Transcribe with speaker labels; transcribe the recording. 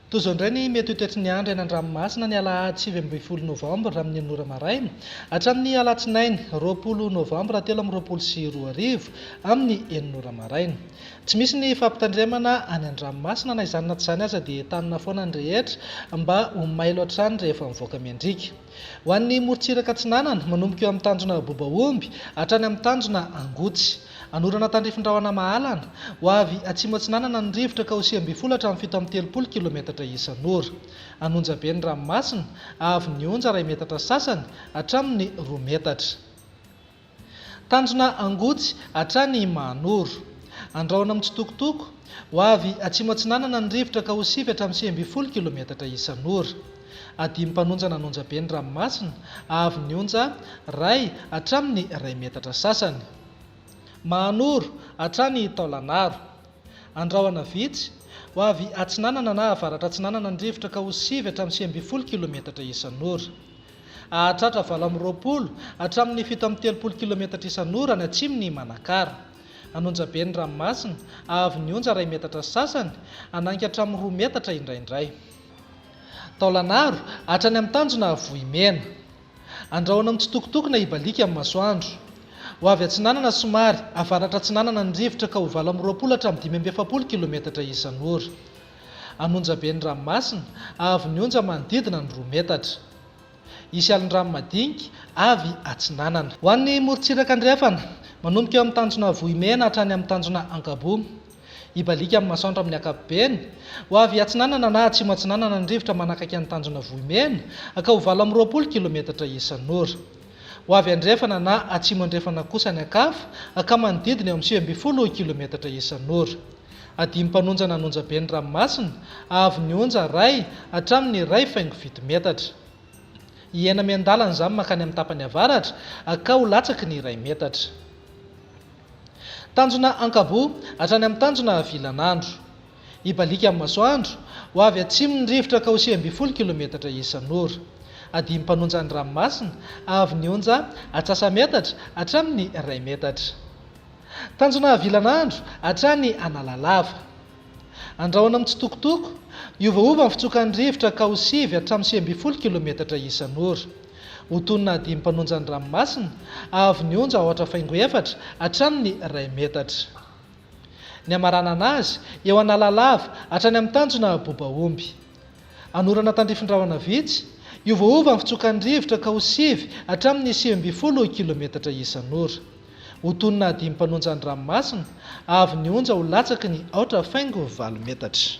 Speaker 1: Toy indray ny mety ho toetry ny andro eny an-dranomasina ny alahady 9 novembre amin'ny anora maraina hatramin'ny alatsinainy 20 novembre 13:02 amin'ny 9 maraina. Tsy misy ny fampitandremana any an-dranomasina na izany na tsy izany aza dia tanina foana ny rehetra mba ho mailo hatrany rehefa mivoaka miandrika. Ho an'ny morontsiraka atsinanana manomboka eo amin'ny tanjona bobaomby hatrany amin'ny tanjona angotsy. Anorana tandrifin-drahona mahalana ho avy atsimo atsinanana ny rivotra ka ho 30 hatramin'ny 7 kilometatra isan'ora. Anonja be ny ranomasina avy ny onja 1 metatra sasany hatramin'ny 2 metatra. Tanjona angotsy hatrany manoro. Andrahona mitsitokotoko ho avy atsimo atsinanana ny rivotra ka ho 9 hatramin'ny 30 kilometatra isan'ora. Adimy mpanonja nanonja be ny ranomasina avy ny onja 1 hatramin'ny 1 metatra sasany. Manoro hatrany taolanaro. Andrahona vitsy ho avy atsinanana na avaratra atsinanana ny rivotra ka ho 9 hatramin'ny 30 kilometatra isan'ora. Ahatratra 20 hatramin'ny 7 kilometatra isan'ora ny atsimony Manakara. Anonja be ny ranomasina avy ny onja 1 metatra sasany anainky hatramin'ny 2 metatra indraindray. Taolanaro hatrany amin'ny tanjona vohimena. Andrahona mitsitokotoko na ibalika amin'ny masoandro. Ho avy atsinanana somary avaratra atsinanana ny rivotra ka ho 20 hatramin'ny 50 kilometatra isan'ora. Anonja be ny ranomasina avy ny onja manodidina ny 2 metatra. Isy alin-drano madinika avy atsinanana. Ho an'ny morontsiraka andrefana manomboka eo amin'ny tanjona vohimena hatrany amin'ny tanjona ankabo. Ibalika amin'ny masoandro amin'ny ankapobeny ho avy atsinanana na atsimo atsinanana ny rivotra manakaiky ny tanjona vohimena ka ho 20 kilometatra isan'ora. Ho avy andrefana na atsimo andrefana kosa ny ankafa ka manodidina eo amin'ny 30 kilometatra isan'ora. Adimy mpanonja nanonja be ny ranomasina avy ny onja 1 hatramin'ny 1,7 metatra. Hiena miandalana izany makany amin'ny tapany avaratra ka ho latsaky ny 1 metatra. Tanjona ankabo hatrany amin'ny tanjona VINAN'NY. Ibalika amin'ny masoandro ho avy atsimo ny rivotra ka ho 30 kilometatra isan'ora. Adimy mpanonja ny ranomasina avy ny onja atsasametatra hatramin'ny 1 metatra. Tanjona VINAN'NY hatrany Analalava. Andrahona mitsitokotoko iovaova ny fitsokan'ny rivotra ka ho 9 hatramin'ny 30 kilometatra isan'ora. Hotonina adimy mpanonja ny ranomasina avy ny onja 4,4 hatramin'ny 1 metatra. Ny amarana anazy eo Analalava hatrany amin'ny tanjona bobaomby. Anorana tandrifin-drahona vitsy iovaova ny fitsokan'ny rivotra ka ho 9 hatramin'ny 30 kilometatra isan'ora. Hotonina adimy mpanonja ny ranomasina avy ny onja ho latsaky ny 4,4 metatra.